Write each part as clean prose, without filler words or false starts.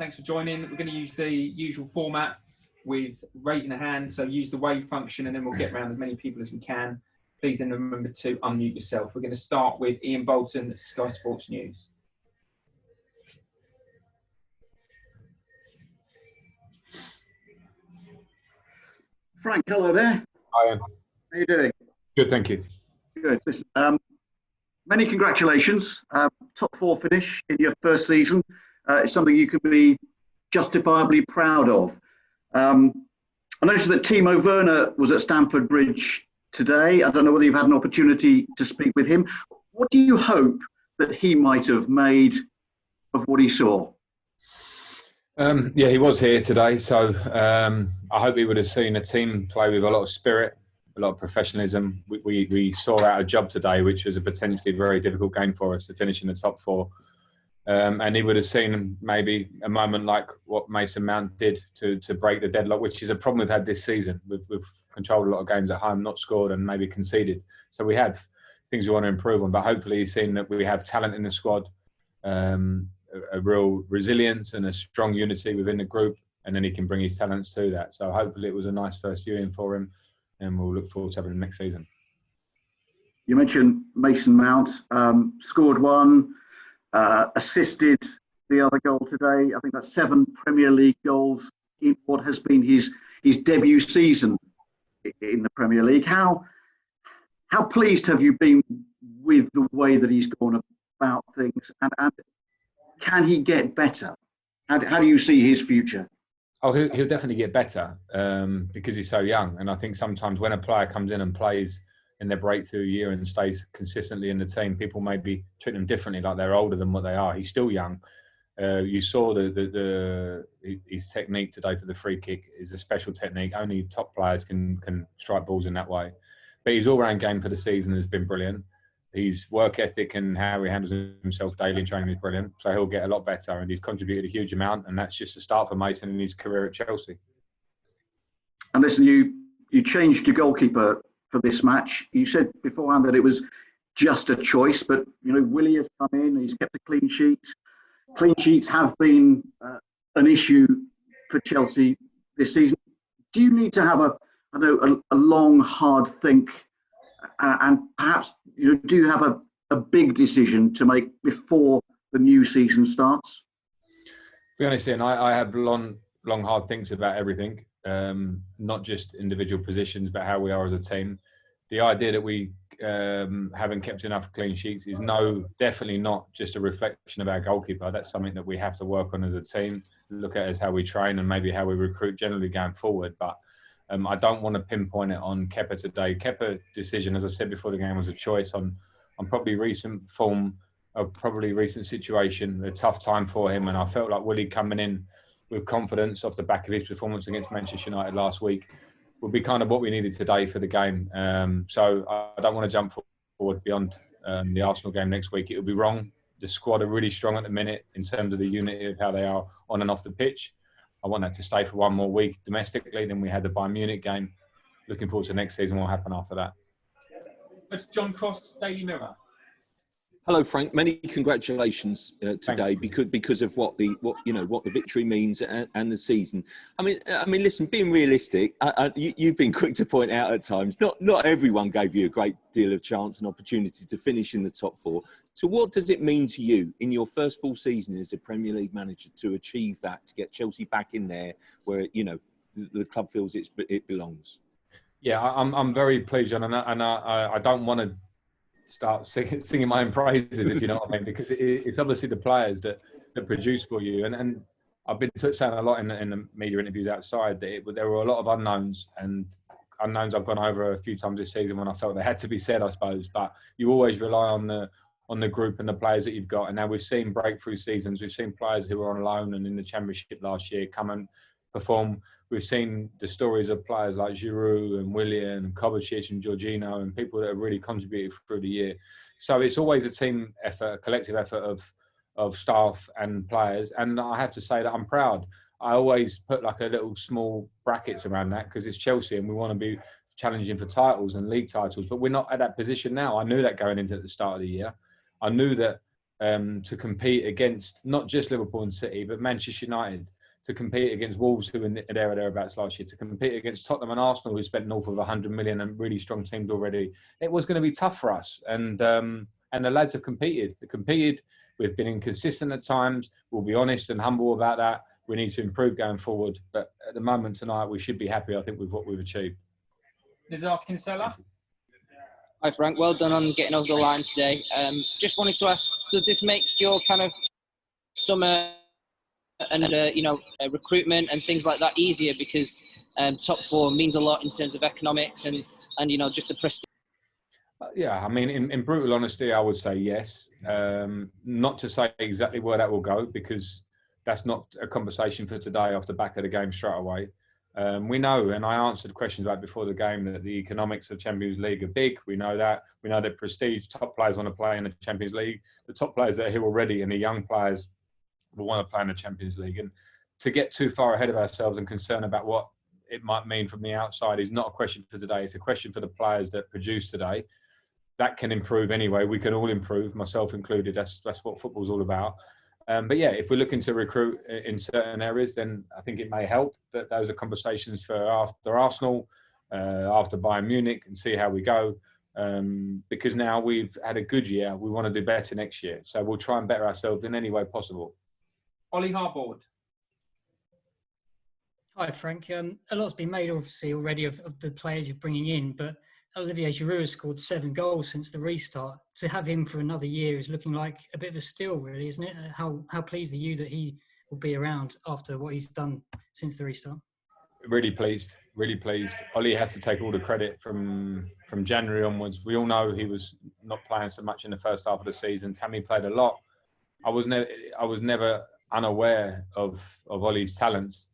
Thanks for joining. We're going to use the usual format with raising a hand. So use the wave function and then we'll get around as many people as we can. Please then remember to unmute yourself. We're going to start with Ian Bolton at Sky Sports News. Frank, hello there. Hi, Ian. How are you doing? Good, thank you. Good. Listen, many congratulations. Top 4 finish in your first season. It's something you can be justifiably proud of. I noticed that Timo Werner was at Stamford Bridge today. I don't know whether you've had an opportunity to speak with him. What do you hope that he might have made of what he saw? Yeah, he was here today, so I hope he would have seen a team play with a lot of spirit, a lot of professionalism. We saw out a job today, which was a potentially very difficult game for us to finish in the top 4. And he would have seen maybe a moment like what Mason Mount did to break the deadlock, which is a problem we've had this season. We've controlled a lot of games at home, not scored and maybe conceded. So we have things we want to improve on, but hopefully he's seen that we have talent in the squad, a real resilience and a strong unity within the group, and then he can bring his talents to that. So hopefully it was a nice first viewing for him, and we'll look forward to having him next season. You mentioned Mason Mount, scored 1, assisted the other goal today. I think that's 7 Premier League goals in what has been his debut season in the Premier League. How pleased have you been with the way that he's gone about things, and can he get better? How do you see his future? Oh, he'll definitely get better because he's so young. And I think sometimes when a player comes in and plays in their breakthrough year and stays consistently in the team, people maybe treat them differently, like they're older than what they are. He's still young. You saw his technique today for the free kick is a special technique. Only top players can strike balls in that way. But his all-round game for the season has been brilliant. His work ethic and how he handles himself daily in training is brilliant. So he'll get a lot better, and he's contributed a huge amount. And that's just the start for Mason in his career at Chelsea. And listen, you changed your goalkeeper for this match. You said beforehand that it was just a choice, but Willie has come in. He's kept a clean sheet. Clean sheets have been an issue for Chelsea this season. Do you need to have a long, hard think? And perhaps do you have a big decision to make before the new season starts? To be honest, Ian, I have long, hard thinks about everything, not just individual positions, but how we are as a team. The idea that we haven't kept enough clean sheets is definitely not just a reflection of our goalkeeper. That's something that we have to work on as a team, look at as how we train and maybe how we recruit generally going forward. But I don't want to pinpoint it on Kepa today. Kepa decision, as I said before the game, was a choice on probably recent form, probably recent situation, a tough time for him. And I felt like Willie coming in with confidence off the back of his performance against Manchester United last week would be kind of what we needed today for the game. So I don't want to jump forward beyond the Arsenal game next week. It would be wrong. The squad are really strong at the minute in terms of the unity of how they are on and off the pitch. I want that to stay for one more week domestically. Then we had the Bayern Munich game. Looking forward to next season. What will happen after that? That's John Cross, Daily Mirror. Hello, Frank. Many congratulations today because of what the victory means and the season. I mean, listen. Being realistic, you've been quick to point out at times. Not everyone gave you a great deal of chance and opportunity to finish in the top 4. So, what does it mean to you in your first full season as a Premier League manager to achieve that, to get Chelsea back in there where the club feels it belongs? Yeah, I'm very pleased, John, and I don't want to start singing my own praises, if you know what I mean, because it's obviously the players that produce for you. And I've been saying a lot in the media interviews outside that there were a lot of unknowns, and unknowns I've gone over a few times this season when I felt they had to be said, I suppose. But you always rely on the group and the players that you've got. And now we've seen breakthrough seasons. We've seen players who were on loan and in the Championship last year come and perform. We've seen the stories of players like Giroud and Willian and Kovacic and Jorginho and people that have really contributed through the year. So it's always a team effort, a collective effort of staff and players. And I have to say that I'm proud. I always put like a little small brackets around that because it's Chelsea and we want to be challenging for titles and league titles. But we're not at that position now. I knew that going into the start of the year. I knew that to compete against not just Liverpool and City, but Manchester United, to compete against Wolves, who were there or thereabouts last year, to compete against Tottenham and Arsenal, who spent north of 100 million and really strong teams already. It was going to be tough for us. And the lads have competed. They competed. We've been inconsistent at times. We'll be honest and humble about that. We need to improve going forward. But at the moment tonight, we should be happy, I think, with what we've achieved. Cesar Kinsella. Hi, Frank. Well done on getting over the line today. Just wanted to ask, does this make your kind of summer and recruitment and things like that easier, because top four means a lot in terms of economics and just the prestige? Yeah, I mean, in brutal honesty, I would say yes. Not to say exactly where that will go, because that's not a conversation for today off the back of the game straight away. We know, and I answered questions about before the game, that the economics of Champions League are big. We know that. We know that prestige, top players want to play in the Champions League. The top players that are here already and the young players will want to play in the Champions League. And to get too far ahead of ourselves and concern about what it might mean from the outside is not a question for today. It's a question for the players that produce today. That can improve anyway. We can all improve, myself included. That's what football's all about. But yeah, if we're looking to recruit in certain areas, then I think it may help. That those are conversations for after Arsenal, after Bayern Munich, and see how we go. Because now we've had a good year, we want to do better next year. So we'll try and better ourselves in any way possible. Ollie Harbord. Hi, Frank. A lot's been made, obviously, already of the players you're bringing in, but Olivier Giroud has scored 7 goals since the restart. To have him for another year is looking like a bit of a steal, really, isn't it? How pleased are you that he will be around after what he's done since the restart? Really pleased, really pleased. Ollie has to take all the credit from January onwards. We all know he was not playing so much in the first half of the season. Tammy played a lot. I was never unaware of Ollie's talents,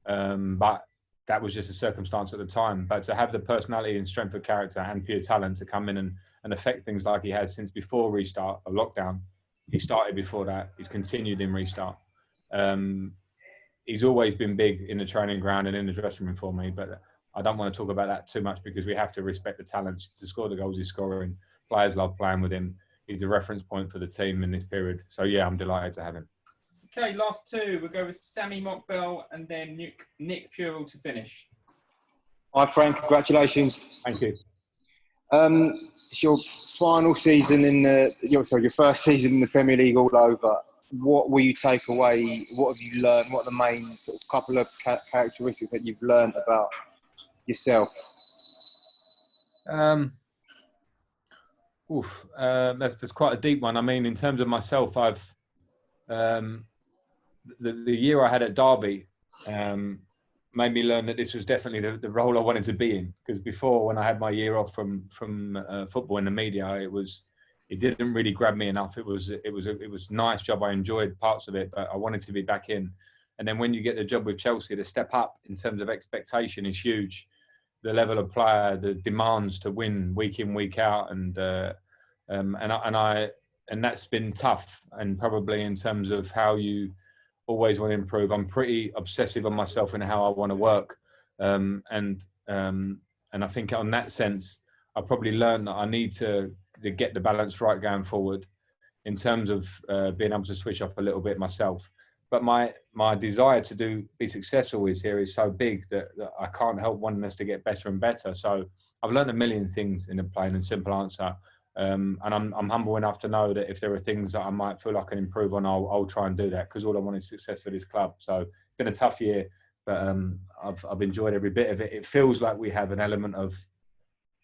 but that was just a circumstance at the time. But to have the personality and strength of character and pure talent to come in and affect things like he has since before restart of lockdown. He started before that. He's continued in restart. He's always been big in the training ground and in the dressing room for me, but I don't want to talk about that too much because we have to respect the talents. To score the goals he's scoring, players love playing with him. He's a reference point for the team in this period. So yeah, I'm delighted to have him. Okay, last two. We'll go with Sammy Mockbell and then Nick Purell to finish. Hi, Frank. Congratulations. Thank you. It's your final season your first season in the Premier League all over. What will you take away? What have you learned? What are the main sort of couple of characteristics that you've learned about yourself? That's quite a deep one. I mean, in terms of myself, I've the year I had at Derby made me learn that this was definitely the role I wanted to be in. Because before, when I had my year off from football in the media, it didn't really grab me enough. It was a nice job. I enjoyed parts of it, but I wanted to be back in. And then when you get the job with Chelsea, the step up in terms of expectation is huge. The level of player, the demands to win week in, week out, and that's been tough. And probably in terms of how you always want to improve, I'm pretty obsessive on myself and how I want to work. And I think on that sense, I probably learned that I need to get the balance right going forward in terms of being able to switch off a little bit myself. But my desire to be successful is so big that I can't help wanting us to get better and better. So I've learned a million things in a plain and simple answer. And I'm humble enough to know that if there are things that I might feel I can improve on, I'll try and do that, because all I want is success for this club. So it's been a tough year, but I've enjoyed every bit of it. It feels like we have an element of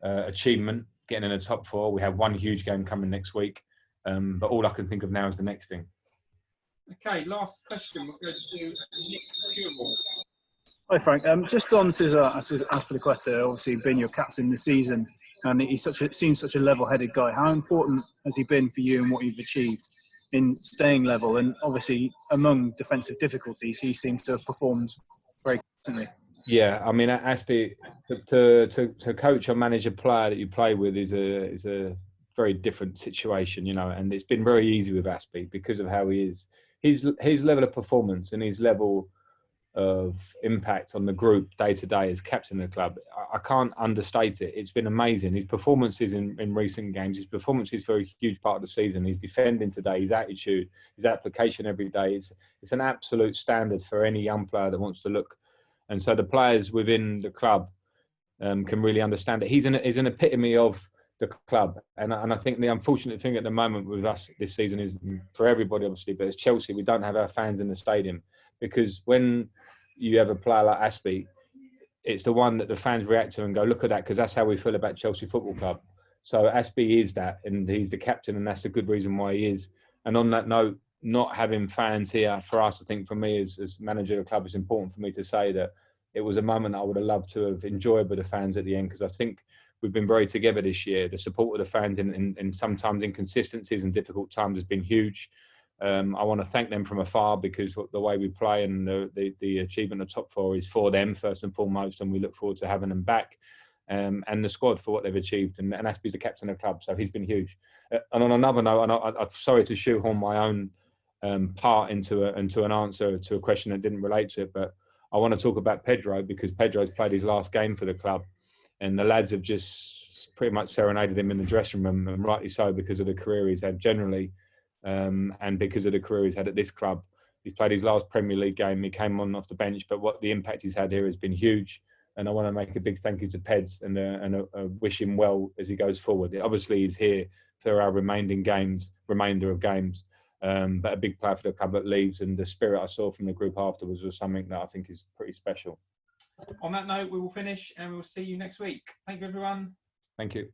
achievement, getting in the top four. We have one huge game coming next week, but all I can think of now is the next thing. Okay, last question. We'll go to Nick Purell. Hi, Frank. Just on Cesar Azpilicueta, obviously been your captain this season, and he's seems such a level-headed guy. How important has he been for you and what you've achieved in staying level? And obviously, among defensive difficulties, he seems to have performed very consistently. Yeah, I mean, Azpi, to coach or manage a player that you play with is a very different situation, and it's been very easy with Azpi because of how he is. His level of performance and his level impact on the group day to day as captain of the club. I can't understate it. It's been amazing. His performances in recent games, his performances for a huge part of the season, his defending today, his attitude, his application every day. It's an absolute standard for any young player that wants to look. And so the players within the club can really understand it. He's an epitome of the club. And I think the unfortunate thing at the moment with us this season is, for everybody obviously, but as Chelsea, we don't have our fans in the stadium. Because when you have a player like Azpi, it's the one that the fans react to and go, look at that, because that's how we feel about Chelsea Football Club. So Azpi is that, and he's the captain, and that's the good reason why he is. And on that note, not having fans here for us, I think for me as manager of the club, it's important for me to say that it was a moment I would have loved to have enjoyed with the fans at the end, because I think we've been very together this year. The support of the fans in sometimes inconsistencies and difficult times has been huge. I want to thank them from afar, because the way we play and the achievement of top four is for them first and foremost, and we look forward to having them back, and the squad for what they've achieved. And Azpi's the captain of the club, so he's been huge. And on another note, and I'm sorry to shoehorn my own part into an answer to a question that didn't relate to it, but I want to talk about Pedro, because Pedro's played his last game for the club, and the lads have just pretty much serenaded him in the dressing room, and rightly so, because of the career he's had generally. And because of the career he's had at this club. He's played his last Premier League game. He came on off the bench, but what the impact he's had here has been huge. And I want to make a big thank you to Peds and wish him well as he goes forward. Obviously, he's here for our remainder of games, but a big player for the club that leaves, and the spirit I saw from the group afterwards was something that I think is pretty special. On that note, we will finish, and we'll see you next week. Thank you, everyone. Thank you.